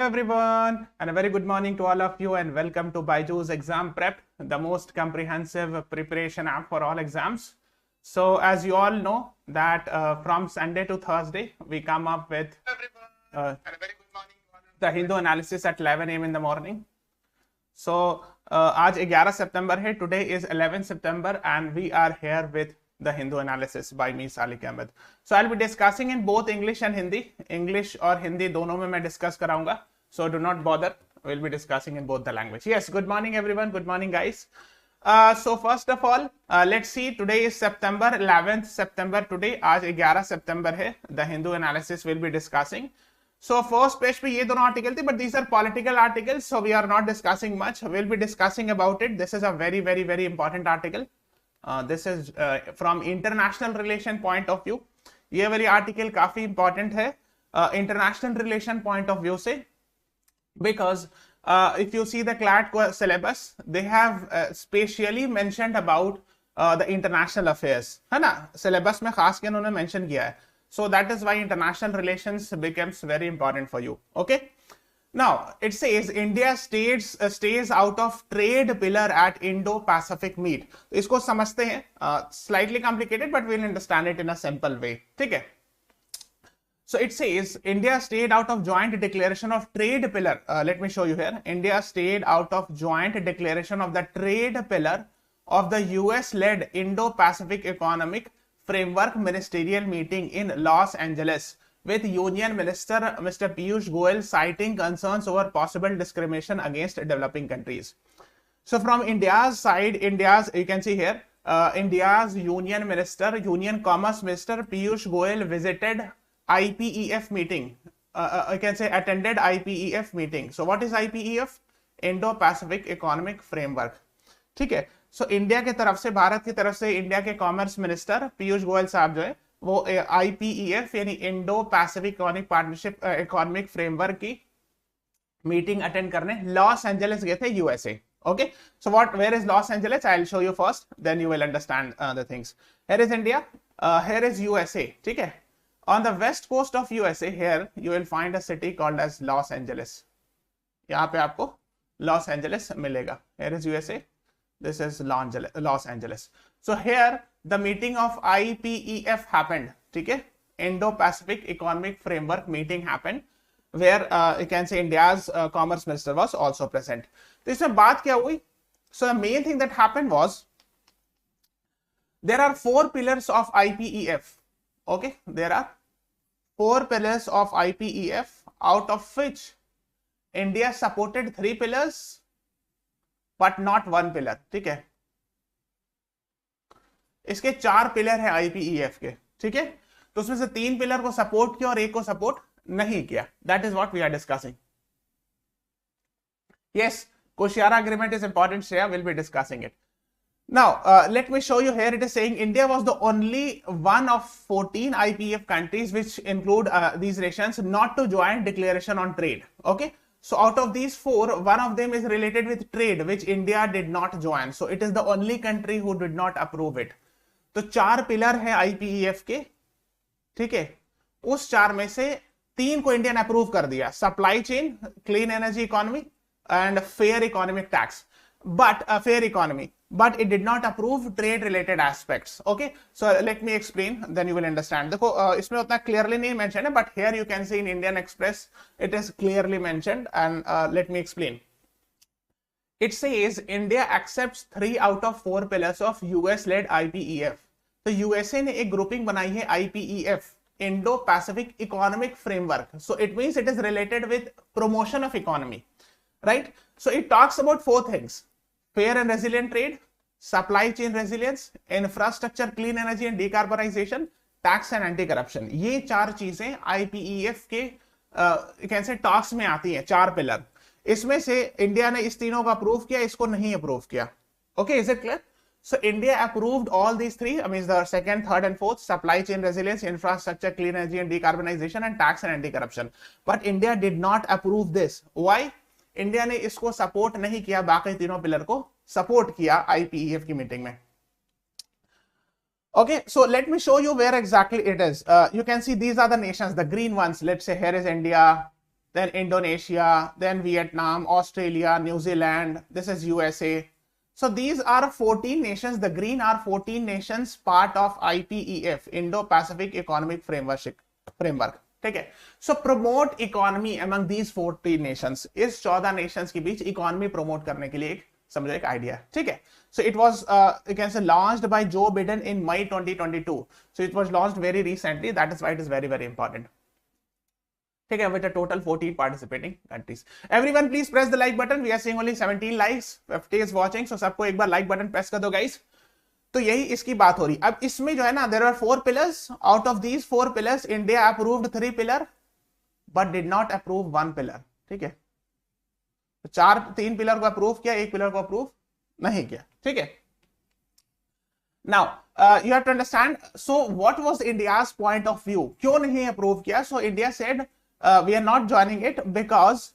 Everyone, and a very good morning to all of you, and welcome to BYJU'S Exam Prep, the most comprehensive preparation app for all exams. So, as you all know, that from Sunday to Thursday, we come up with the Hindu analysis at 11 a.m. in the morning. So, आज 11 September है, today is 11 September, and we are here with the Hindu analysis by me, Salik Ahmed. So, I'll be discussing in both English and Hindi. English और हिंदी दोनों में मैं discuss कराऊंगा. So, do not bother. We'll be discussing in both the language. Yes, good morning everyone. Good morning guys. So, first of all, let's see. Today is September 11th September. Today आज 11 September है. The Hindu analysis will be discussing. So, first page पे ये दोनों article थे, but these are political articles, so we are not discussing much. We'll be discussing about it. This is a very, very, very important article. This is from international relation point of view. ये वाली article काफी important है international relation point of view से, because if you see the CLAT syllabus, they have specially mentioned about the international affairs, है ना? Syllabus में खास के उन्होंने mention किया है. So that is why international relations becomes very important for you. Okay. Now it says India stays out of trade pillar at Indo-Pacific meet. तो इसको समझते हैं. Slightly complicated, but we'll understand it in a simple way. ठीक है. So it says India stayed out of joint declaration of trade pillar. Let me show you here. India stayed out of joint declaration of the trade pillar of the US-led Indo-Pacific Economic Framework Ministerial meeting in Los Angeles with Union Minister Mr. Piyush Goyal citing concerns over possible discrimination against developing countries. So from India's side, you can see here, India's Union Commerce Minister Piyush Goyal visited IPEF meeting. I can say attended IPEF meeting. So what is IPEF? Indo-Pacific Economic Framework. ठीक है. So India के तरफ से, भारत की तरफ से India के commerce minister Piyush Goyal साहब जो है वो आईपीईएफ यानी Indo Pacific economic partnership economic framework की मीटिंग अटेंड करने लॉस एंजलिस गए थे, USA. Okay, so what, where is Los Angeles? I will show you first, then you will understand the things. Here is India, here is USA. ठीक है. On the west coast of USA here you will find a city called as Los Angeles. यहाँ पे आपको Los Angeles मिलेगा. Here is USA. This is Los Angeles. So here the meeting of IPEF happened. ठीक है. Indo-Pacific Economic Framework meeting happened where you can say India's Commerce Minister was also present. तो इसमें बात क्या हुई? So the main thing that happened was there are 4 pillars of IPEF. Okay, there are 4 pillars of IPEF, out of which India supported 3 pillars. But not 1 pillar. ठीक है. इसके 4 pillar है IPEF के. ठीक है. तो उसमें से 3 पिलर को सपोर्ट किया और 1 को सपोर्ट नहीं किया. That is what we are discussing. Yes, Kushiyara agreement is important. Shreya will be discussing it. Now let me show you here. It is saying India was the only one of 14 IPEF countries which include these nations not to join declaration on trade. Okay. So out of these 4, one of them is related with trade, which India did not join. So it is the only country who did not approve it. तो 4 pillar है IPEF के. ठीक है. उस 4 में से 3 को India ने अप्रूव कर दिया. Supply chain, clean energy economy and fair economic tax. But fair economy, but it did not approve trade related aspects. Okay, so let me explain, then you will understand. देखो इसमें उतना clearly नहीं mentioned है, but here you can see in Indian Express it is clearly mentioned, and let me explain. It says India accepts 3 out of 4 pillars of US-led IPEF. तो USA ने एक grouping बनाई है IPEF, Indo-Pacific Economic Framework. So it means it is related with promotion of economy, right? So it talks about 4 things. Fair and resilient trade, supply chain resilience, infrastructure, clean energy and decarbonization, tax and anti-corruption. ये 4 चीजें IPEF के can say talks में आती हैं. 4 pillar. इसमें से India ने इस तीनों को अप्रूव किया, इसको नहीं अप्रूव किया. Okay, is it clear? So India approved all these 3, I mean the 2nd, 3rd and 4th, supply chain resilience, infrastructure, clean energy and decarbonization, and tax and anti-corruption. But India did not approve this. Why? India ने इसको support नहीं किया, बाकी तीनों pillar को support किया IPEF की meeting में. Okay, so let me show you where exactly it is. You can see these are the nations, the green ones. Let's say here is India, then Indonesia, then Vietnam, Australia, New Zealand. This is USA. So these are 14 nations. The green are 14 nations part of IPEF, Indo-Pacific Economic Framework. ठीक है. So promote economy among these 14 nations. इस 14 nations के बीच economy promote करने के लिए एक समझो एक idea. ठीक है. So it was you can say launched by Joe Biden in May 2022. So it was launched very recently. That is why it is very very important. ठीक है, with a total 14 participating countries. Everyone please press the like button. We are seeing only 17 likes. 50 is watching. So सबको एक बार like button press कर दो guys. तो यही इसकी बात हो रही. अब इसमें जो है ना, there are 4 pillars. Out of these 4 pillars, India approved 3 pillar, but did not approve 1 pillar. ठीक है, तो 3 पिलर को अप्रूव किया, 1 पिलर को अप्रूव नहीं किया. ठीक है. Now you have to understand. So what was India's point of view? क्यों नहीं अप्रूव किया? So India said we are not joining it because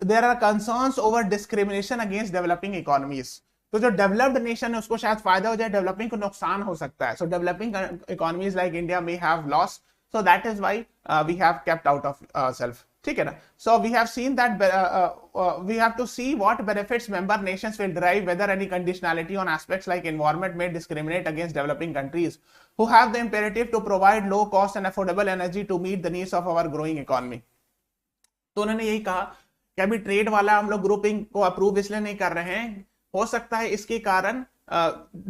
there are concerns over discrimination against developing economies. तो जो developed nation है उसको शायद फायदा हो जाए, डेवलपिंग को नुकसान हो सकता है. So developing economies like India may have loss, so that is why we have kept out of self. ठीक है ना. So we have seen that we have to see what benefits member nations will derive, whether any conditionality on aspects like environment may discriminate against developing countries who have the imperative to provide low cost and affordable energy to meet the needs of our growing economy. तो उन्होंने यही कहा कि अभी trade वाला हम लोग grouping को अप्रूव इसलिए नहीं कर रहे हैं, हो सकता है इसके कारण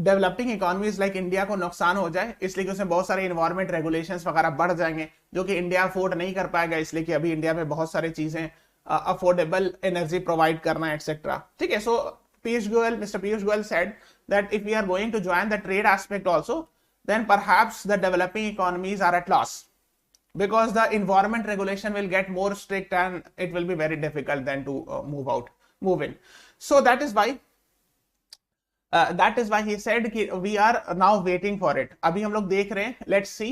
डेवलपिंग इकोनॉमीज लाइक इंडिया को नुकसान हो जाए, इसलिए कि उसमें बहुत सारे इन्वायरमेंट रेगुलेशंस वगैरह बढ़ जाएंगे जो कि इंडिया अफोर्ड नहीं कर पाएगा, इसलिए कि अभी इंडिया में बहुत सारी चीजें अफोर्डेबल एनर्जी प्रोवाइड करना एटसेट्रा. ठीक है. So mister Piyush Goyal said that if we are going to join the trade aspect also, then perhaps the developing economies are at loss because the environment regulation will get more strict and it will be very difficult then to move in. So that is why he said कि we are now waiting for it. अभी हम लोग देख रहे हैं, let's see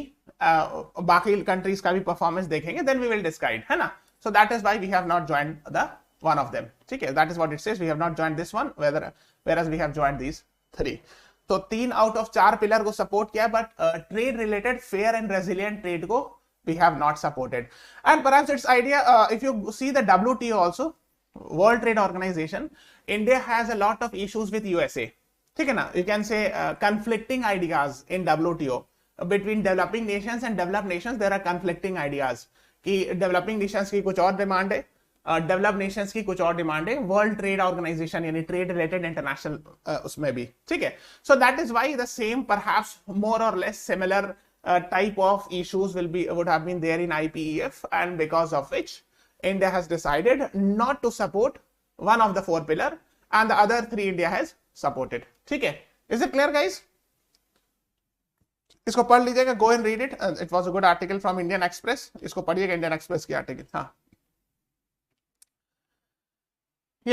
बाकी countries का भी performance देखेंगे, then we will decide, है ना. So that is why we have not joined the one of them. ठीक है, that is what it says. We have not joined this one, whereas we have joined these 3. तो 3 out of 4 pillar को support किया, but trade related fair and resilient trade को we have not supported. And perhaps its idea, if you see the WTO also, World Trade Organization, India has a lot of issues with USA. ठीक है ना. You can say conflicting ideas in WTO between developing nations and developed nations. There are conflicting ideas कि developing nations की कुछ और demand है, developed nations की कुछ और डिमांड है, World Trade Organization यानी trade related international उसमें भी. ठीक है. So that is why the same perhaps more or less similar type of issues would have been there in IPEF, and because of which India has decided not to support one of the 4 pillar and the other 3 India has supported. ठीक है. Is it clear guys? इसको पढ़ लीजिएगा, go and read it. It was a good article from Indian Express. इसको पढ़िएगा, Indian Express की article. हाँ.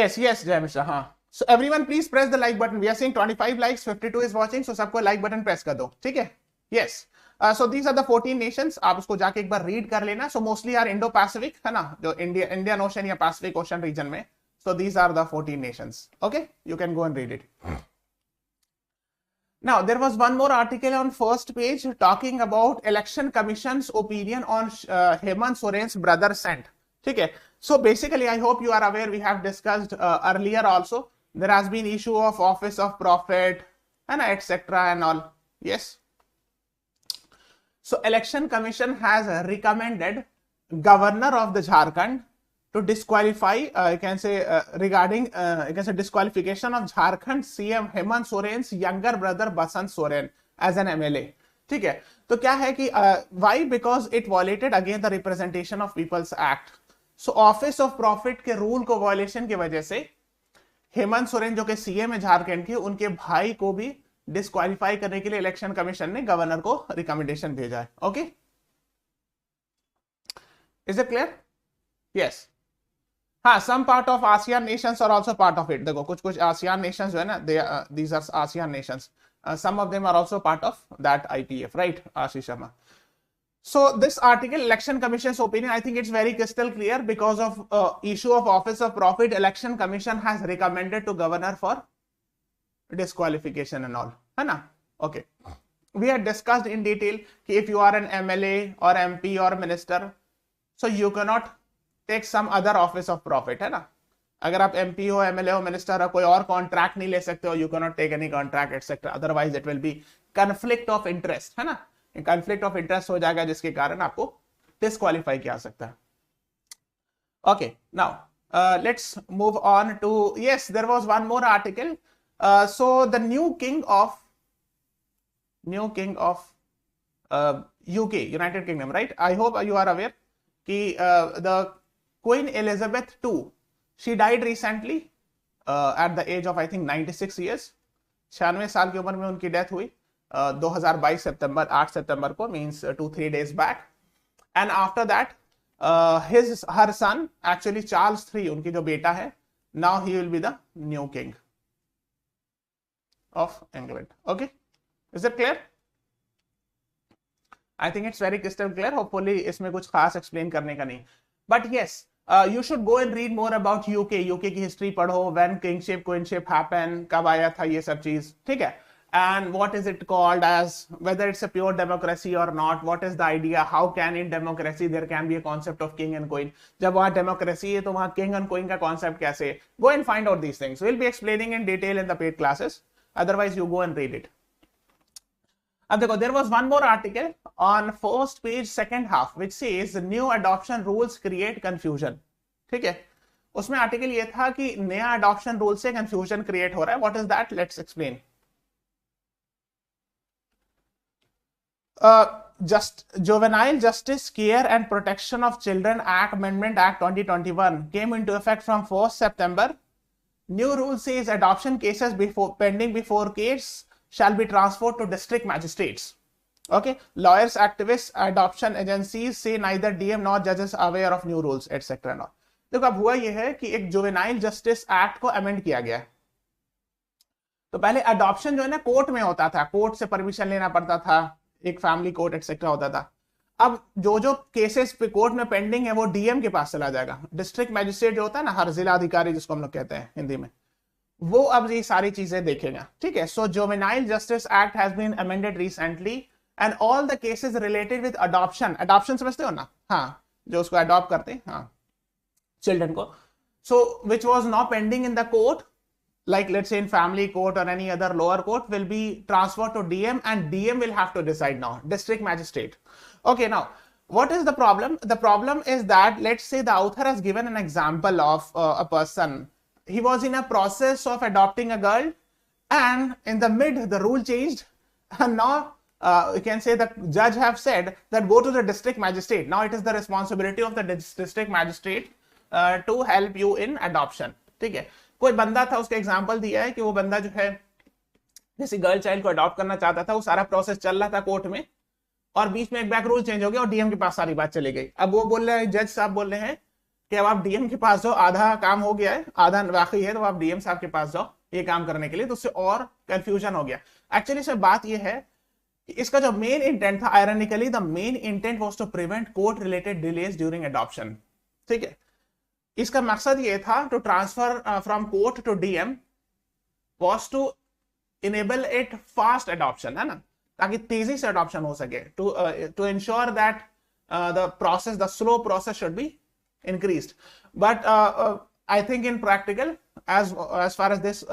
Yes, Jay Mishra. हाँ. So everyone please press the like button. We are seeing 25 likes, 52 is watching. So सबको like button press कर दो. ठीक है. Yes. So these are the 14 nations. आप उसको जाके एक बार read कर लेना. So mostly are Indo-Pacific, है ना, जो Indian Ocean या Pacific Ocean region में. So these are the 14 nations. Okay, you can go and read it. Now there was one more article on first page talking about Election Commission's opinion on Hemant Soren's brother sent. ठीक है. So basically, I hope you are aware. We have discussed earlier also. There has been issue of Office of Prophet and etc. and all. Yes. So Election Commission has recommended Governor of the Jharkhand to disqualify, you can say regarding you can say disqualification of Jharkhand CM Hemant Soren's younger brother Basant Soren as an MLA. ठीक है. तो क्या है कि why? Because it violated again the Representation of People's Act. So Office of Prophet के rule को violation की वजह से हेमंत सोरेन जो कि सीएम है झारखंड के, उनके भाई को भी डिस्क्वालीफाई करने के लिए इलेक्शन कमीशन ने गवर्नर को रिकमेंडेशन भेजा है. Okay, is it clear? Yes. हाँ, some part of ASEAN nations are also part of it. देखो कुछ आसियान नेशंस जो है ना, these are ASEAN nations, some of them are also part of that IPF, right, Ashish Sharma? So this article, Election Commission's opinion, I think it's very crystal clear. Because of issue of Office of Profit, Election Commission has recommended to governor for disqualification and all, है ना? Okay, we had discussed in detail कि if you are an MLA or MP or minister, so you cannot take some other office of profit, है ना. अगर आप MP हो, MLA हो, minister हो, कोई और कॉन्ट्रैक्ट नहीं ले सकते हो, you cannot take any contract etc. Otherwise it will be conflict of interest, है ना. conflict of interest हो जाएगा जिसके कारण आपको disqualify किया सकता है. Okay, now let's move on to, yes, there was one more article. So the new king of UK, United Kingdom, right? I hope you are aware कि the Queen Elizabeth II, she died recently at the age of I think 96 years. 96 साल की उम्र में उनकी death हुई 2022 सितंबर 8 सितंबर को, means 2-3 days back. And after that her son, actually Charles III, उनकी जो बेटा है, now he will be the new king of England. Okay, is it clear? I think it's very crystal clear. Hopefully इसमें कुछ खास explain करने का नहीं. But yes, you should go and read more about UK. UK की history पढ़ो, when kingship, queenship happen, कब आया था ये सब चीज, ठीक है. And what is it called as, whether it's a pure democracy or not, what is the idea, how can in democracy there can be a concept of king and queen. जब वहाँ democracy है तो वहाँ king and queen का concept कैसे. Go and find out these things. We'll be explaining in detail in the paid classes. Otherwise you go and read it. अब देखो, there was one more article on first page second half which says new adoption rules create confusion. ठीक है, उसमें article ये था कि नया adoption rule से confusion create हो रहा है. What is that? Let's explain. Juvenile Justice, Care and Protection of Children Act, Amendment Act 2021 came into effect from 1st September. New rule says adoption cases pending before case shall be transferred to district magistrates. Okay, lawyers, activists, adoption agencies say neither DM nor judges are aware of new rules, etc. No. देखो, अब हुआ ये है कि एक juvenile justice act को amend किया गया है. तो पहले अडॉप्शन जो है ना कोर्ट में होता था, कोर्ट से परमिशन लेना पड़ता था, एक फैमिली कोर्ट एक्सेट्रा होता था. अब जो केसेस पे कोर्ट में पेंडिंग है वो डीएम के पास चला जाएगा. डिस्ट्रिक्ट मैजिस्ट्रेट जो होता है ना, हर जिला अधिकारी जिसको हम लोग कहते हैं हिंदी में, वो अब ये सारी चीजें देखेगा. ठीक है. So juvenile justice act has been amended recently and all the cases related with adoption. Adoption समझते हो ना? हाँ, जो उसको अडॉप्ट करते हैं, हाँ, चिल्ड्रन को. So which was not pending in the court, like let's say in family court or any other lower court, will be transferred to DM and DM will have to decide now, district magistrate. Okay, now what is the problem? The problem is that let's say the author has given an example of a person. He was in a process of adopting a girl and in the mid the rule changed and now you can say the judge have said that go to the district magistrate. Now it is the responsibility of the district magistrate to help you in adoption. ठीक है. कोई बंदा था, उसका example दिया है कि वो बंदा जो है जैसे गर्ल चाइल्ड को अडॉप्ट करना चाहता था, वो सारा प्रोसेस चल रहा था कोर्ट में और बीच में एक बैक रूल चेंज हो गया और डीएम के पास सारी बात चली गई. अब वो बोल रहे हैं, जज साहब बोल रहे हैं कि अब आप डीएम के पास जाओ, आधा काम हो गया है, आधा बाकी है, तो आप डीएम साहब के पास जाओ ये काम करने के लिए. तो उससे और कंफ्यूजन हो गया. एक्चुअली सर बात ये है कि इसका जो मेन इंटेंट था, ironically the main intent was to prevent court related delays during adoption. ठीक है. इसका मकसद ये था to transfer from court to DM was to enable it fast adoption, है ना, ताकि तेजी से अडॉप्शन हो सके, to ensure that the process, the slow process should be increased. But I think in practical, as far as this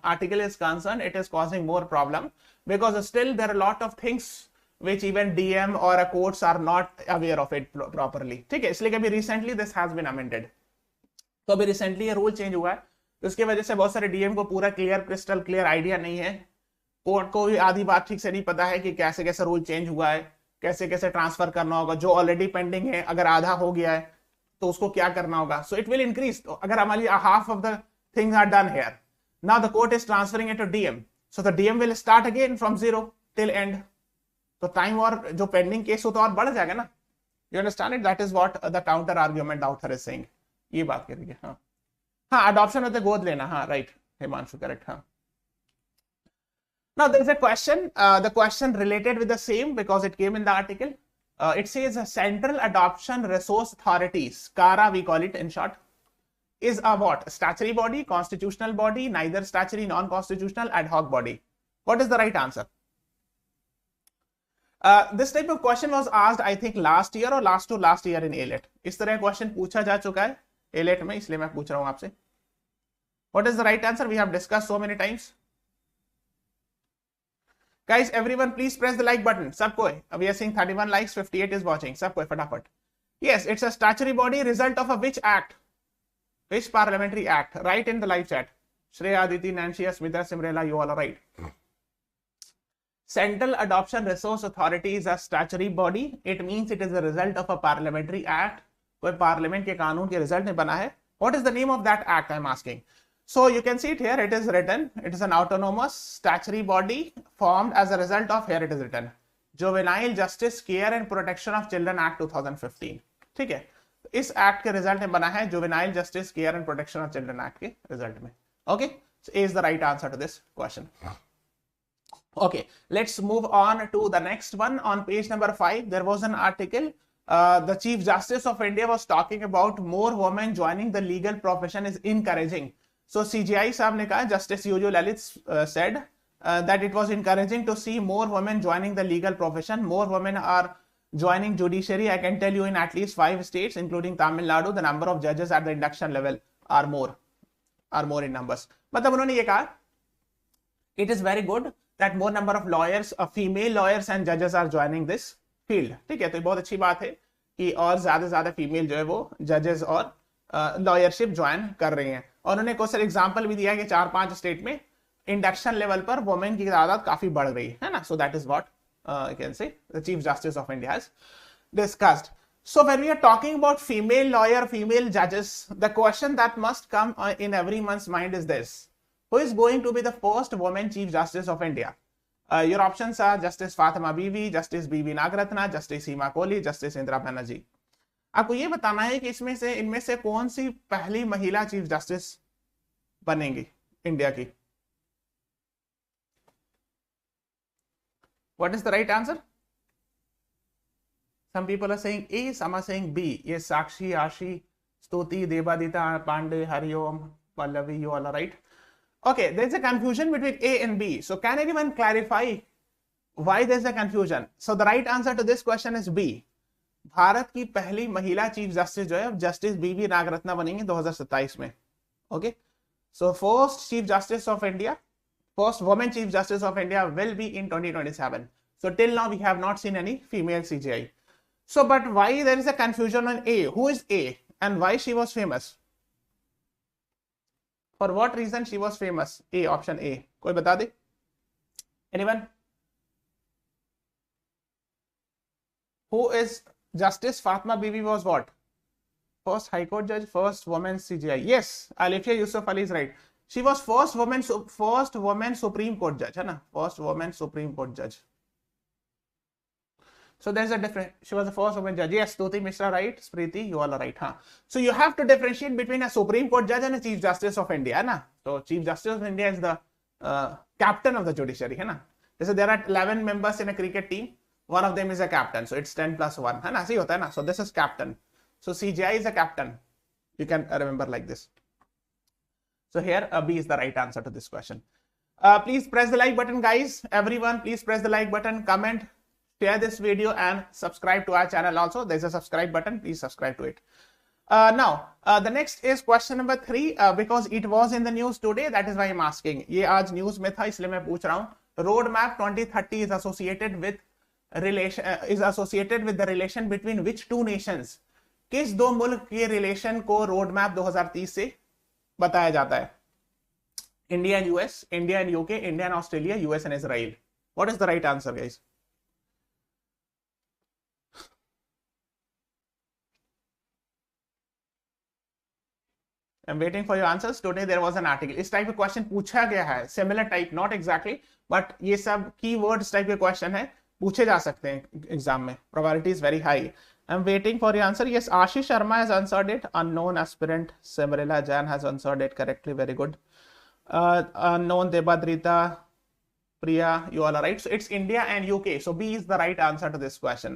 article is concerned, it is causing more problem because still there are a lot of things which even DM or a courts are not aware of it properly. ठीक है. इसलिए कभी recently this has been amended. तो अभी recently ये rule change हुआ है, तो इसकी वजह से बहुत सारे डीएम को पूरा क्रिस्टल क्लियर आइडिया नहीं है. कोर्ट को भी आधी बात ठीक से नहीं पता है कि कैसे कैसे रूल चेंज हुआ है, कैसे कैसे ट्रांसफर करना होगा. जो ऑलरेडी पेंडिंग है अगर आधा हो गया है तो उसको क्या करना होगा. So it will increase. तो अगर हमारी half of the things are done here, now the court is transferring it to DM, so the DM will start again from zero till end. तो टाइम और जो पेंडिंग केस हो तो और बढ़ जाएगा ना. You understand it? That is what the counter argument author is saying. ये बात करिए. हाँ हाँ, अडॉप्शन होते गोद लेना. हाँ राइट, हिमांशु करेक्ट. हाँ. Now there is a question, the question related with the same because it came in the article. It says Central Adoption Resource Authorities, CARA we call it in short, is a what? Statutory body, constitutional body, neither statutory, non-constitutional, ad hoc body. What is the right answer? This type of question was asked, I think, last year or last to last year in ALET. इस तरह question पूछा जा चुका है ALET में, इसलिए मैं पूछ रहा हूं आपसे. What is the right answer? We have discussed so many times. Guys, everyone, please press the like button. सबको, we are seeing 31 likes, 58 is watching. सबको फटाफट. Yes, it's a statutory body, result of a which act? Which parliamentary act? Write in the live chat. Shreya, Aditi, Nancy, Smita, Simrela, you all are right. Central Adoption Resource Authority is a statutory body. It means it is a result of a parliamentary act. कोई parliament के कानून के result में बना है. What is the name of that act? I'm asking. So you can see it here. It is written. It is an autonomous statutory body formed as a result of, here it is written, Juvenile Justice, Care and Protection of Children Act 2015. ठीक है. इस act के result में बना है juvenile justice care and protection of children act के result में. Okay, so A is the right answer to this question. Okay, let's move on to the next one. On page number 5, there was an article. The Chief Justice of India was talking about more women joining the legal profession is encouraging. So CJI साहब ने कहा, Justice Yuju Lalit said that it was encouraging to see more women joining the legal profession. More women are joining judiciary. I can tell you in at least 5 states, including Tamil Nadu, the number of judges at the induction level are more in numbers. मतलब उन्होंने ये कहा, it is very good that more number of lawyers, female lawyers and judges are joining this field. ठीक है, तो बहुत अच्छी बात है कि और ज्यादा फीमेल जो है वो जजेस और लॉयरशिप ज्वाइन कर रही हैं. और उन्होंने कुछ एग्जांपल भी दिया कि 4-5 स्टेट में इंडक्शन लेवल पर वुमेन की तादाद काफी बढ़ रही है ना. सो that is what I can say the Chief Justice of India has discussed. So when we are talking about female lawyer, female judges, the question that must come in everyone's mind is this: who is going to be the first woman Chief Justice of India? Your options are Justice Fatima Bibi, Justice B.V. Nagratna, Justice Seema Kohli, Justice Indira Banerjee. आपको ये बताना है कि इनमें से कौन सी पहली महिला चीफ जस्टिस बनेंगी इंडिया की. What is the right answer? Some people are saying A, some are saying B. Yes, Sakshi, Ashi, Stuti, Devadita, Pandey, Hariom, Pallavi, you all are right. Okay, there's a confusion between A and B. So can anyone clarify why there's a confusion? So the right answer to this question is B. Bharat की पहली महिला chief justice जो है justice बीवी नागरत्ना बनेंगी 2027 में. Okay, so first chief justice of India, first woman chief justice of India will be in 2027. So till now we have not seen any female CJI. So but why there is a confusion on A? Who is A and why she was famous? For what reason she was famous? A, option A. कोई बता दे? Anyone? Who is Justice Fatima Bibi was what? First High Court judge, first woman CJI. Yes, Alifia Yusuf Ali is right. She was first woman Supreme Court judge, है ना? First woman Supreme Court judge. So there's a difference. She was the first woman judge. Yes, Stuti Mishra right, Spriti, you all are right, huh? So you have to differentiate between a Supreme Court judge and a Chief Justice of India, है ना? So Chief Justice of India is the captain of the judiciary, है ना? जैसे there are 11 members in a cricket team. One of them is a captain, so it's 10 plus 1, है ना? ऐसे ही होता है ना? So this is captain. So CJI is a captain. You can remember like this. So here B is the right answer to this question. Please press the like button, guys. Everyone, please press the like button, comment, share this video and subscribe to our channel also. There's a subscribe button. Please subscribe to it. Now, the next is question number 3 because it was in the news today. That is why I'm asking. ये आज news में था इसलिए मैं पूछ रहा हूँ. Roadmap 2030 is associated with the relation between which two nations? किस दो मुल्क के रिलेशन को रोड मैप 2030 से बताया जाता है? India and US, India and UK, India and Australia, US and Israel. What is the right answer guys? I am waiting for your answers. Today there was an article. इस type का question पूछा गया है, similar type, not exactly, but ये सब keywords type के question है, पूछे जा सकते हैं एग्जाम में. Probability is very high. I'm waiting for your answer. Yes, Ashish Sharma has answered it. Unknown aspirant Simrila Jan has answered it correctly. Very good. Unknown Debadrita, Priya, you all are right. So it's India and UK. So B is the right answer to this question.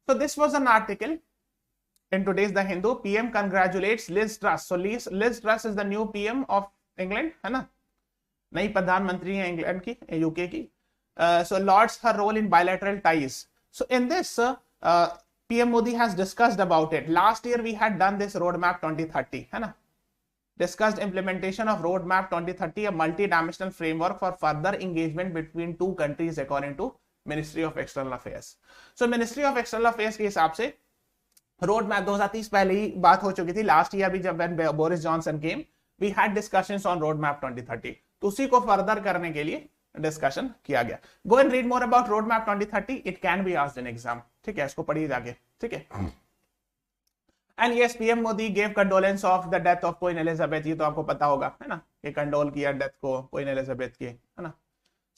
So this was an article in today's The Hindu. PM congratulates Liz Truss. So Liz Truss is the new PM of England, है ना? नई प्रधानमंत्री है England की, UK की. So lauds her role in bilateral ties. So in this, PM Modi has discussed about it. Last year we had done this roadmap 2030, है ना? Discussed implementation of roadmap 2030, a multi-dimensional framework for further engagement between two countries according to Ministry of External Affairs. So Ministry of External Affairs के हिसाब से road map 2030 पहले ही बात हो चुकी थी. लास्ट ईयर भी जब when Boris Johnson came we had discussions on road map 2030. तो उसी को फर्दर करने के लिए डिस्कशन किया गया. Go and read more about road map 2030. It can be asked in exam. ठीक है, इसको पढ़िए जाके. ठीक है. And yes, PM Modi gave condolence of the death of queen Elizabeth. ये तो आपको पता होगा, है ना, ये कंडोल किया डेथ को क्वीन एलिजाबेथ की, है ना.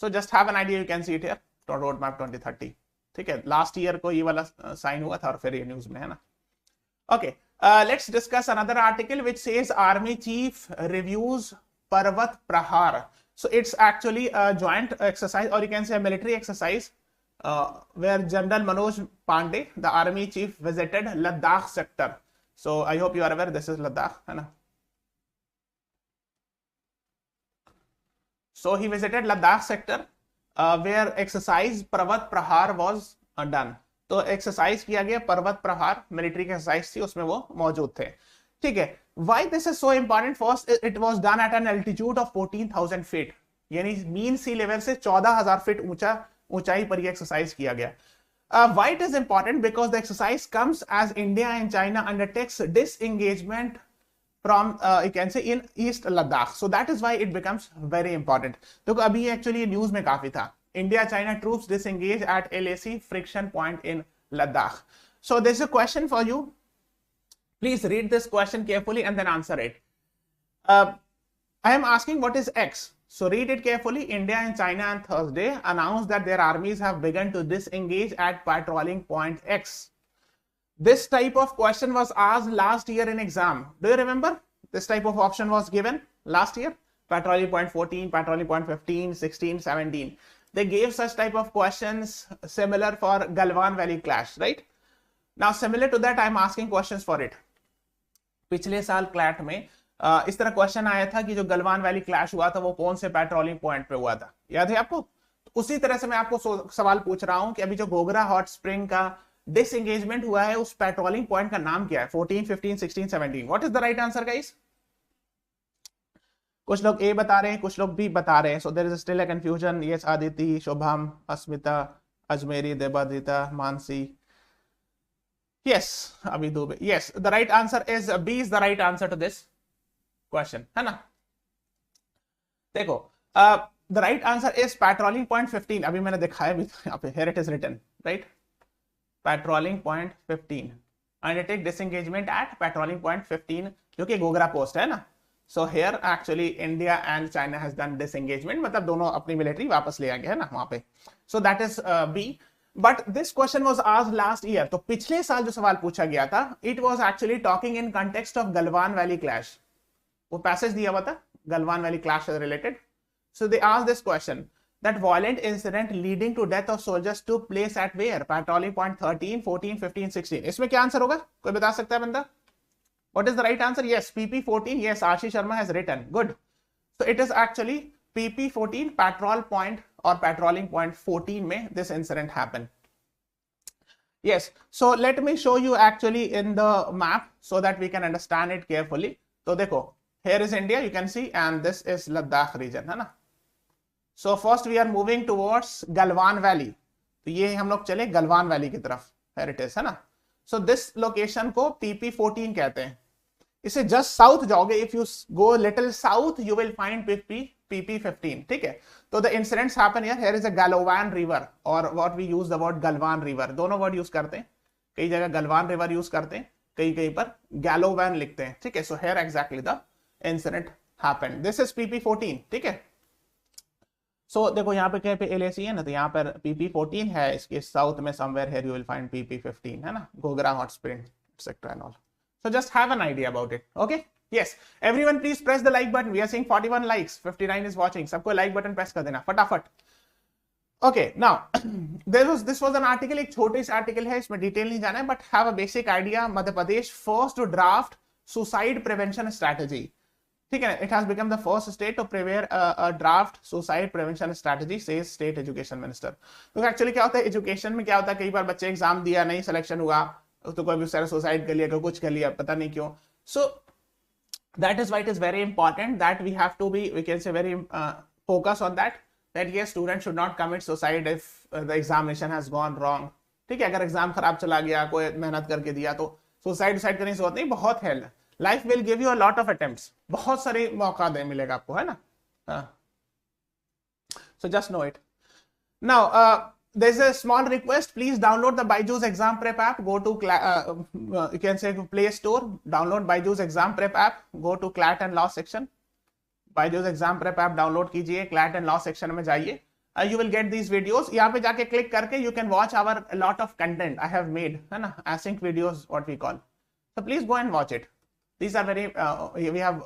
So just have an idea, you can see it here, road map 2030. ठीक है, लास्ट ईयर को ये वाला साइन हुआ था और फिर ये न्यूज में, है ना. Okay, let's discuss another article which says army chief reviews पर्वत प्रहार. So it's actually a joint exercise, or you can say a military exercise, where General Manoj Pandey, the army chief, visited Ladakh sector. So I hope you are aware this is Ladakh, है ना. So he visited Ladakh sector, where exercise Parvat Prahar was done. तो exercise किया गया पर्वत प्रहार, military exercise थी, उसमें वो मौजूद थे. ठीक है. Why this is so important? First, it was done at an altitude of 14,000 feet, यानी मीन सी लेवल से 14,000 फीट ऊंचाई पर ये एक्सरसाइज किया गया. Why it is important? Because the exercise comes as India and China undertakes disengagement from you can say in East Ladakh. So that is why it becomes very important. तो अभी actually news में काफी था. India China troops disengage at LAC friction point in Ladakh. So there's a question for you. Please read this question carefully and then answer it. I am asking what is X. So read it carefully. India and China on Thursday announced that their armies have begun to disengage at patrolling point X. This type of question was asked last year in exam. Do you remember? This type of option was given last year. Patrolling point 14, patrolling point 15, 16, 17. They gave such type of questions similar for Galwan Valley clash, right? Now similar to that, I am asking questions for it. पिछले साल CLAT में इस तरह question आया था कि जो Galwan valley clash हुआ था वो कौन से पेट्रोलिंग पॉइंट पे हुआ था, याद है आपको? उसी तरह से मैं आपको सवाल पूछ रहा हूं कि अभी जो गोगरा हॉट स्प्रिंग का डिसएंगेजमेंट हुआ है उस पेट्रोलिंग पॉइंट का नाम क्या है? 14, 15, 16, 17. What is the right answer guys? कुछ लोग ए बता रहे हैं, कुछ लोग बी बता रहे हैं. So there is still a confusion. Yes, Aditi, Shubham, Asmita, Ajmeri, Debadita, Mansi. Yes, Abhi Dubey. Yes, the right answer is B is the right answer to this question, है ना? देखो, the right answer is patrolling point 15. अभी मैंने दिखाया भी यहाँ पे. Here it is written, right? Patrolling point 15. Undertake disengagement at patrolling point 15, जो कि गोगरा पोस्ट है ना. So here actually India and China has done disengagement. मतलब दोनों अपनी मिलिट्री वापस ले आएंगे, है ना, वहां पे. So that is B. But this question was asked last year. तो पिछले साल जो सवाल पूछा गया था, it was actually talking in context of Galwan Valley clash. वो पैसेज दिया हुआ था, Galwan Valley clash is related. So they asked this question, that violent incident leading to death of soldiers took place at where? Patrolling point 13, 14, 15, 16. इसमें क्या answer होगा? कोई बता सकता है बंदा? What is the right answer? Yes, PP14. Yes, Ashish Sharma has written. Good. So it is actually PP14, patrol point or patrolling point 14 में this incident happened. Yes, so let me show you actually in the map so that we can understand it carefully. तो देखो, here is India, you can see, and this is Ladakh region, है ना? So first we are moving towards Galwan Valley. तो ये हम लोग चले Galwan Valley की तरफ. Here it is, है ना? So this location को PP14 कहते हैं. इसे just south जाओगे, if you go little south, you will find PP15. ठीक है? तो the incidents happen here. Here is a Galwan river, or what we use the word Galwan river. दोनों word use करते हैं. कई जगह Galwan river यूज करते हैं, कहीं पर Galwan लिखते हैं. ठीक है? So here exactly the incident happened. This is PP14. ठीक है? So देखो यहाँ पे क्या पे LAC है ना, तो यहाँ पर PP14 है. इसके साउथ में somewhere here you will find PP15, है ना? Gogra hot spring etc and all. So just have an idea about it. Okay? Yes. Everyone please press the like button. We are seeing 41 likes. 59 is watching. सबको like button press कर देना फटाफट. Okay. Now this was an article. एक छोटे से article है, इसमें detail नहीं जाना है, but have a basic idea. Madhya Pradesh first to draft suicide prevention strategy. ठीक है, it has become the first state to prepare a draft suicide prevention strategy, says state education minister. तो एक्चुअली क्या होता है एजुकेशन में, क्या होता है कई बार बच्चे एग्जाम दिया नहीं, सिलेक्शन हुआ तो कोई भी सुसाइड कर लिया, कोई कुछ कर लिया, पता नहीं क्यों. सो that is why it is very important that we have to be, we can say, very focus on that yes, students should not commit suicide if the examination has gone wrong. ठीक है, अगर exam खराब चला गया, कोई मेहनत करके दिया, तो सुसाइड करने की जरूरत नहीं, बहुत है. Life will give you a lot of attempts, बहुत सारे मौका दे मिलेगा आपको, है ना. So just know it. Now there's a small request, please download the BYJU'S exam prep app, go to you can say Play Store, download BYJU'S exam prep app, go to CLAT and law section, BYJU'S exam prep app download कीजिए, CLAT and law section में जाइए, you will get these videos. यहाँ पे जाके click करके you can watch our a lot of content I have made, है ना, async videos what we call. So please go and watch it. These are very we have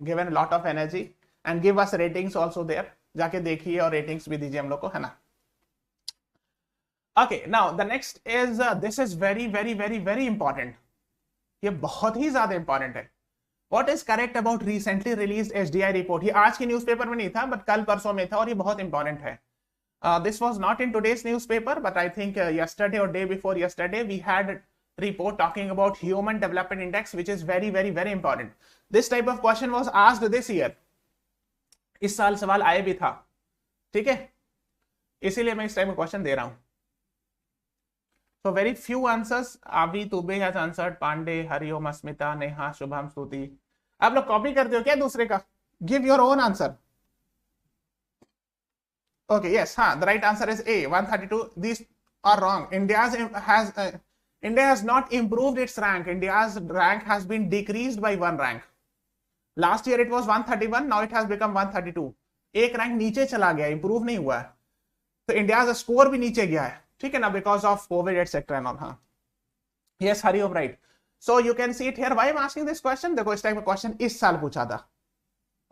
given a lot of energy and give us ratings also there. जाके देखिए और ratings भी दीजिए हम लोग को, है ना. Okay, now the next is this is very important. ये बहुत ही ज्यादा important है. What is correct about recently released HDI report? ये आज की न्यूज़पेपर में नहीं था, but कल परसों में था और ये बहुत important है. This was not in today's newspaper, but I think yesterday or day before yesterday we had a report talking about Human Development Index, which is very important. This type of question was asked this year. इस साल सवाल आए भी था, ठीक है, इसीलिए मैं इस टाइप का क्वेश्चन दे रहा हूं. So very few answers. Avi Tube has answered. Pandey, Hariom, Asmita, Neha, Shubham, Stuti. आप लोग कॉपी करते हो क्या दूसरे का? Give your own answer. Okay, yes, हाँ, the right answer is A, 132. These are wrong. India has not improved its rank. India's rank has been decreased by 1 rank. Last year it was 131. Now it has become 132. एक rank नीचे चला गया, improve नहीं हुआ है. तो India का score भी नीचे गया है, ठीक है ना, because of Covid etcetera and all. हाँ, yes, Hariom, right. So you can see it here. Why I am asking this question? देखो, इस टाइप का क्वेश्चन इस साल पूछा था,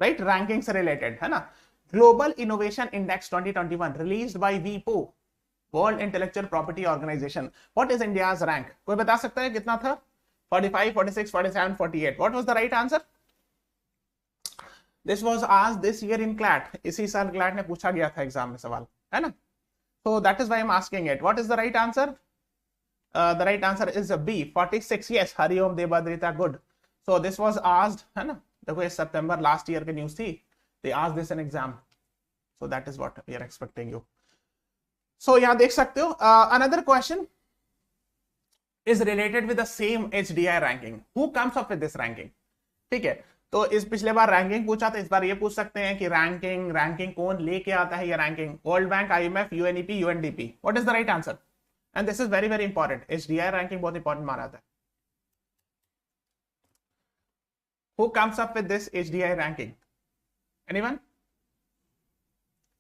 राइट, रैंकिंग से रिलेटेड, है ना. Global innovation index 2021 released by वीपो, world intellectual property organization. What is India's rank? कोई बता सकता है कितना था? 45, 46, 47, 48. What was the right answer? This was asked this year in CLAT. इसी साल क्लैट ने पूछा गया था एग्जाम में सवाल, है ना. So that is why I'm asking it. What is the right answer? The right answer is B, 46. Yes, Hariom, Debadrita, good. So this was asked, है ना, देखो ये September last year की news थी. They asked this in exam. So that is what we are expecting you. So यहाँ देख सकते हो. Another question is related with the same HDI ranking. Who comes up with this ranking? ठीक है, तो इस पिछले बार रैंकिंग पूछा था, इस बार ये पूछ सकते हैं कि रैंकिंग कौन लेके आता है ये ranking? World Bank, IMF, UNEP, UNDP. What is the right answer? And this is very important. HDI ranking बहुत इंपॉर्टेंट माना जाता है. Who comes up with this HDI ranking? Anyone?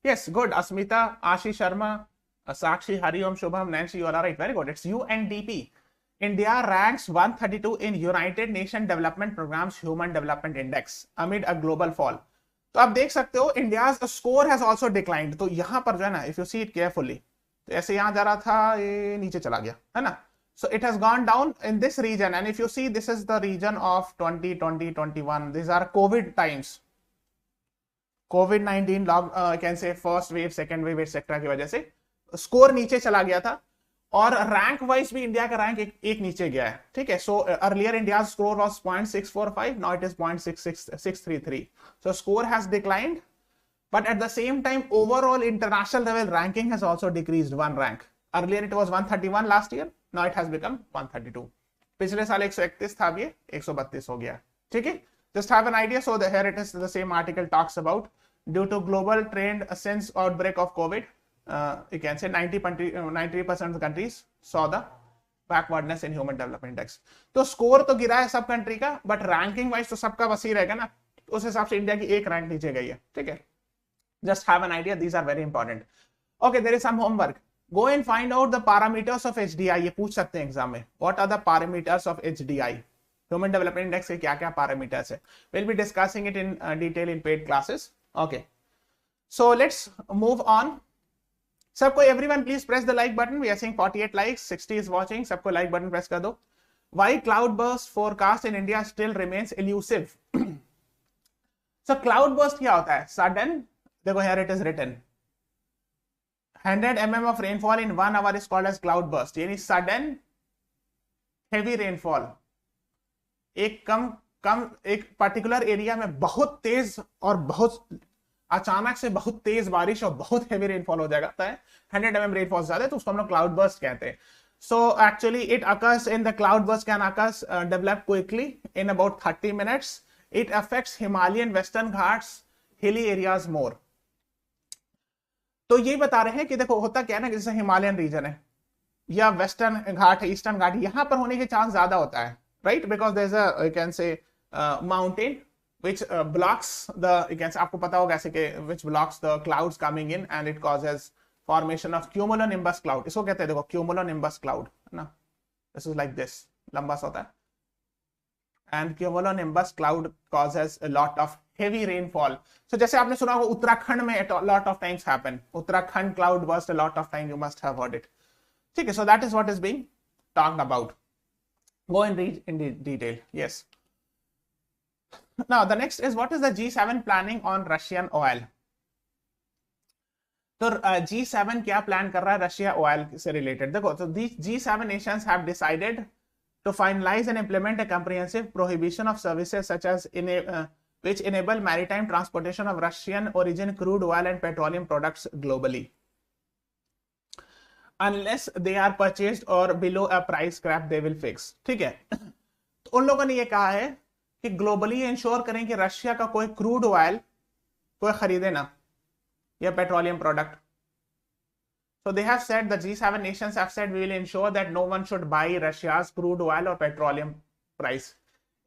Yes, good. Asmita, Ashish Sharma, Sakshi, Hariom, Shubham, Nancy, you are right. Very good. It's UNDP. India ranks 132 in United Nations Development Program's Human Development Index amid a global fall. तो आप देख सकते हो India's score has also declined. तो यहाँ पर जो है ना, if you see it carefully, तो ऐसे यहाँ जा रहा था, ये नीचे चला गया, है ना. So it has gone down in this region, and if you see, this is the region of 2020, 21. These are COVID times. COVID-19 log, can say first wave, second wave, etc. की वजह से स्कोर नीचे चला गया था. और rank wise भी India का रैंक एक नीचे गया है, ठीक है. So earlier India score was 0.645, now it is 0.633. So score has declined, but at the same time overall international level ranking has also decreased 1 rank. Earlier it was 131 last year, now it has become 132. पिछले साल 131 था, ये 132 हो गया, ठीक है. Just have an idea. So here it is the same article talks about due to global trend since outbreak of COVID. You can say 90% of the countries saw the backwardness in Human Development Index. तो score तो गिरा है सब country का, but ranking wise तो सबका बस ही रहेगा ना. उस हिसाब से इंडिया की एक रैंक नीचे गई है, ठीक है. Just have an idea. These are very important. Okay, there is some homework. Go and find out the parameters of HDI. ये पूछ सकते हैं एग्जाम में. What are the parameters of HDI? Human development index के क्या क्या parameters है? Will be discussing it in detail in paid classes. Okay, so let's move on. सबको, everyone please press the like button. We are seeing 48 likes, 60 is watching. सबको like button press कर दो. Why cloud burst forecast in India still remains elusive? So cloud burst क्या होता है? Sudden, देखो here it is written 100 mm of rainfall in 1 hour is called as cloud burst. यानी sudden heavy rainfall, एक कम एक particular area में बहुत तेज और बहुत अचानक से बहुत तेज बारिश और बहुत हेवी रेनफॉल हो जाता है, 100 mm रेनफॉल ज्यादा है, तो उसको हम लोग क्लाउड बर्स्ट कहते हैं. So actually it occurs in the cloud burst can occurs develop quickly in about 30 minutes. It affects Himalayan Western Ghats, hilly areas more. तो ये बता रहे हैं कि देखो होता क्या है ना, जैसे हिमालयन रीजन है या वेस्टर्न घाट है, ईस्टर्न घाट, यहां पर होने के चांस ज्यादा होता है, right, because there is a, you can say mountain which blocks the, you can say, आपको पता होगा ऐसे कि which blocks the clouds coming in and it causes formation of cumulonimbus cloud. इसको कहते हैं देखो cumulonimbus cloud है ना, this is like this, लंबा सा होता है, and cumulonimbus cloud causes a lot of heavy rainfall. So जैसे आपने सुना होगा उत्तराखंड में a lot of times happen, Uttarakhand cloud burst a lot of time, you must have heard it. ठीक है, so that is what is being talked about. Go and read in detail. Yes. Now the next is, what is the G7 planning on Russian oil? तो G7 क्या plan कर रहा है Russia oil से related? देखो, तो these G7 nations have decided to finalize and implement a comprehensive prohibition of services such as which enable maritime transportation of Russian origin crude oil and petroleum products globally, unless they are purchased or below a price cap they will fix. ठीक है, तो उन लोगों ने ये कहा है कि ग्लोबली इंश्योर करें कि रशिया का कोई क्रूड ऑयल कोई खरीदे ना, या petroleum product. So they have said, the G7 nations have said, we will ensure that no one should buy Russia's crude oil or petroleum price,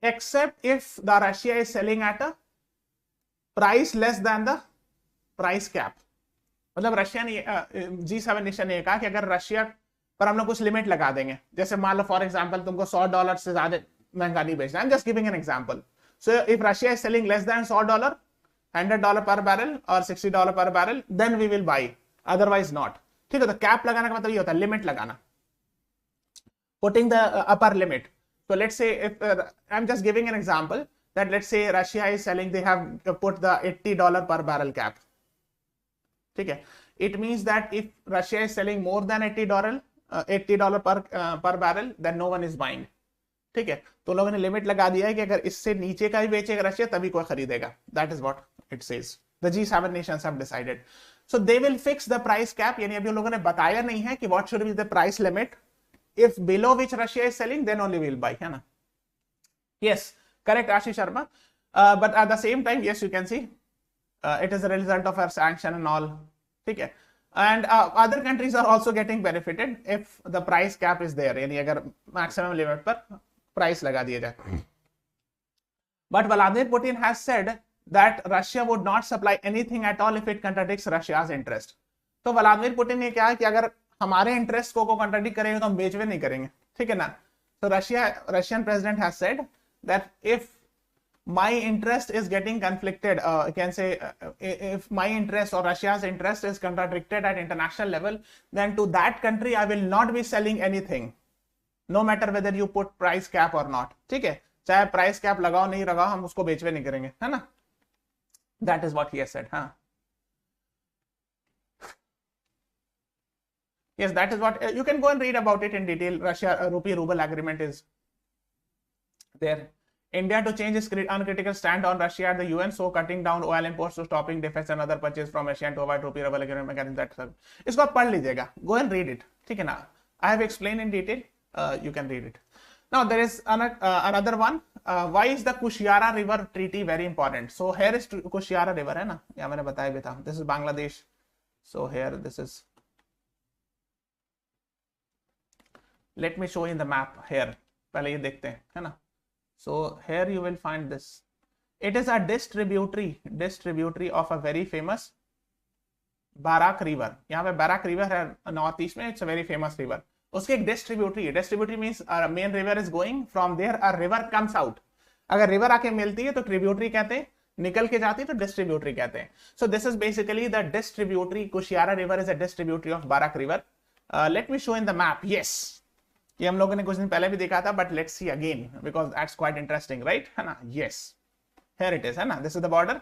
except if the Russia is selling at a price less than the price cap. मतलब Russia ने, G7 nation ने कहा कि अगर Russia पर हम लोग कुछ लिमिट लगा देंगे, जैसे मान लो फॉर एग्जांपल तुमको $100 से ज्यादा महंगा नहीं बेचना, I am just giving an example. So if Russia is selling less than $100, $100 per barrel और $60 per barrel, then we will buy, otherwise not. ठीक है, तो कैप लगाने का मतलब ये होता है लिमिट लगाना, putting the upper limit. So let's say if I'm just giving an example that let's say Russia is selling, they have put the $80 per barrel cap. ठीक है, it means that if Russia is selling more than $80 per barrel, then no one is buying. ठीक है, तो लोगों ने limit लगा दिया है कि अगर इससे नीचे का ही बेचेगा रशिया तभी कोई खरीदेगा. That is what it says. The G7 nations have decided. So they will fix the price cap. यानी अभी उन लोगों ने बताया नहीं है कि what should be the price limit. If below which Russia is selling, then only we will buy, है ना? Yes, correct, Ashish Sharma. But at the same time, yes, you can see it is a result of our sanction and all. ठीक है, and other countries are also getting benefited if the price cap is there. यानी अगर maximum limit पर price लगा दिया जाए. But Vladimir Putin has said that Russia would not supply anything at all if it contradicts Russia's interest. तो Vladimir Putin ने क्या है कि अगर हमारे इंटरेस्ट को कंट्राडिक्ट करेंगे तो हम बेचवे नहीं करेंगे. ठीक है ना? So Russian president has said that if my interest is getting conflicted, you can say if my interest or Russia's interest is contradicted at international level, then to that country I will not be selling anything, no matter whether you put price cap or not. ठीक है, चाहे price cap लगाओ नहीं लगाओ, हम उसको बेचवे नहीं करेंगे, है ना? That is what he has said. हाँ, yes, that is what you can go and read about it in detail. Russia rupee ruble agreement is there. India to change its uncritical stand on Russia at the UN, so cutting down oil imports to stopping defense and other purchase from Russia to avoid rupee ruble agreement mechanism. That इसको आप पढ़ लीजिएगा. Go and read it. ठीक है ना? I have explained in detail. You can read it. Now there is another one. Why is the Kushiara River Treaty very important? So here is Kushiara River, है ना? या मैंने बताया भी था. This is Bangladesh. So here this is. Let me show you the map here. पहले ये देखते हैं, है ना? So here you will find this. It is a distributary of a very famous Barak River. यहाँ पे Barak River है north east में. It's a very famous river. उसकी एक डिस्ट्रीब्यूटरी है. Distributary means main river is going from there, a river comes out. अगर river आके मिलती है तो ट्रिब्यूटरी कहते हैं, निकल के जाती है तो डिस्ट्रीब्यूटरी कहते हैं. So this is basically the distributary. Kushiyara river is a distributary of Barak river. Let me show in the map. Yes, ये हम लोगों ने कुछ दिन पहले भी देखा था, but let's see again because that's quite interesting, right, है ना? यस, here it is, है ना? This is the border.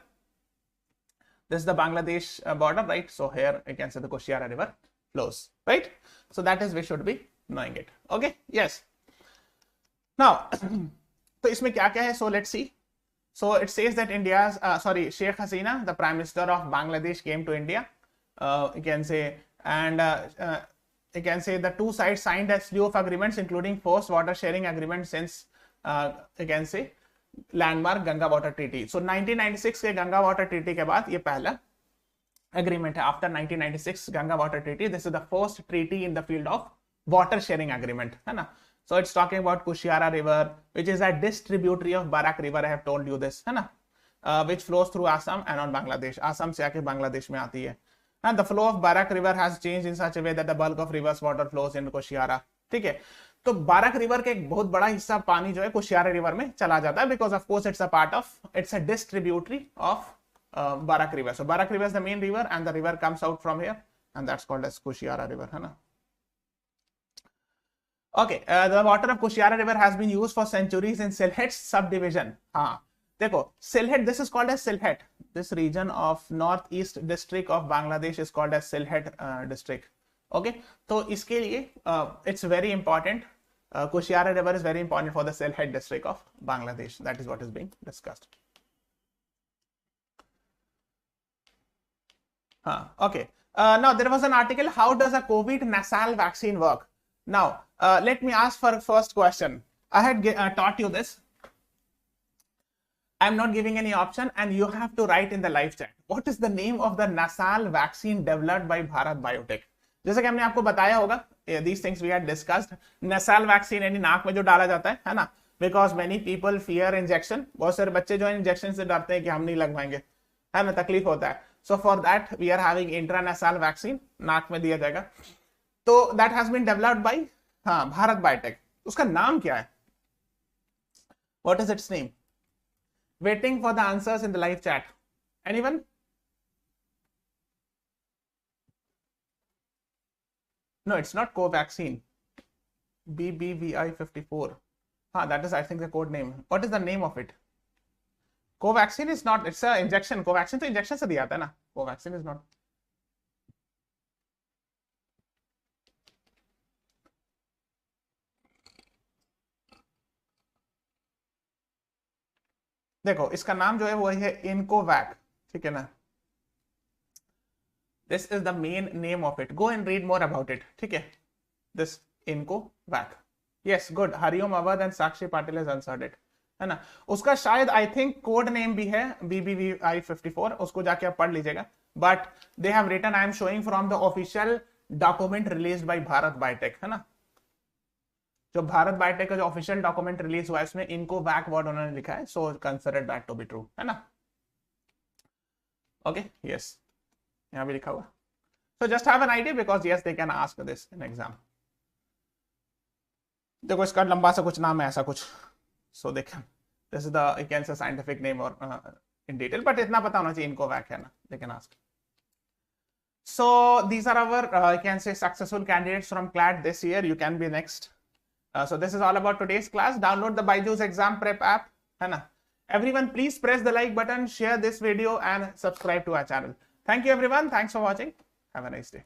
This is the Bangladesh border, right? So here you can say the Kushiara river flows, right? So that is, we should be knowing it. Okay, yes. Now, तो इसमें क्या क्या है? So let's see. So it says that India's, Sheikh Hasina, the Prime Minister of Bangladesh, came to India. You can say, and you can say the two sides signed a slew of agreements, including forced water sharing agreements since, you can say, landmark Ganga water treaty. So 1996 के Ganga water treaty के बाद ये पहला agreement है. After 1996 Ganga water treaty, this is the first treaty in the field of water sharing agreement, है ना. So it's talking about Kushiyara river which is a distributary of Barak river. I have told you this, है ना, which flows through Assam and on Bangladesh. Assam से आके बांग्लादेश में आती है. And the flow of Barak river has changed in such a way that the bulk of reverse water flows in Kushiara. ठीक है, तो बाराक रिवर के एक बहुत बड़ा हिस्सा पानी जो है कुशियारा रिवर में चला जाता है, because of course it's a part of, it's a distributary of Barak river. So Barak river is the main river and the river comes out from here and that's called as Kushiyara river, है ना. Okay, the water of Kushiyara river has been used for centuries in Sylhet sub division. हाँ देखो, Sylhet, this is called as Sylhet. This region of northeast district of Bangladesh is called as Sylhet district. Okay, तो इसके लिए it's very important. Kushiara river is very important for the Sylhet district of Bangladesh. That is what is being discussed. Okay. Now there was an article. How does a COVID nasal vaccine work? Now let me ask for a first question. I had taught you this. I'm not giving any option and you have to write in the live chat. What is the name of the nasal vaccine developed by Bharat Biotech? जैसे कि हमने आपको बताया होगा, these things we had discussed. Nasal vaccine यानी नाक में जो डाला जाता है ना, because many people fear injection. बहुत सारे बच्चे जो है इंजेक्शन से डरते हैं कि हम नहीं लगवाएंगे, है ना, तकलीफ होता है. So for that we are having intranasal vaccine, नाक में दिया जाएगा. तो that has been developed by Bharat biotech. उसका नाम क्या है? What is its name? Waiting for the answers in the live chat. Anyone? No, it's not Covaxin. BBVI54. That is, I think, the code name. What is the name of it? Covaxin is not. It's a injection. Covaxin तो injection से दिया था ना. Covaxin is not. देखो, इसका नाम जो है वो है इनकोवैक, ठीक है ना. This is the main name of it. Go and read more about it, ठीक है. This Incovacc. Yes, good. Hariom Awadh and Sakshi Patil has answered it, है ना. उसका शायद आई थिंक कोड नेम भी है BBVI54. उसको जाके आप पढ़ लीजिएगा. But they have written, I am showing from the official document released by Bharat Biotech, है ना. जो भारत बायोटेक का जो ऑफिशियल डॉक्यूमेंट रिलीज हुआ है उसमें इनको वैक वर्ड उन्होंने लिखा है. So consider that to be true, है ना. ओके, यस, यहाँ भी लिखा हुआ. So just have an idea because yes they can ask this in exam. देखो, इसका लंबा सा कुछ नाम है, ऐसा कुछ. सो देखें, this is the, you can से साइंटिफिक नेम और इन डिटेल, बट इतना पता होना चाहिए इनको वैक, है ना. दे can ask. So these are our you can say successful candidates from CLAT this year. You can be next. So this is all about today's class. Download the BYJU'S exam prep app, है ना. Everyone, please press the like button, share this video and subscribe to our channel. Thank you everyone. Thanks for watching. Have a nice day.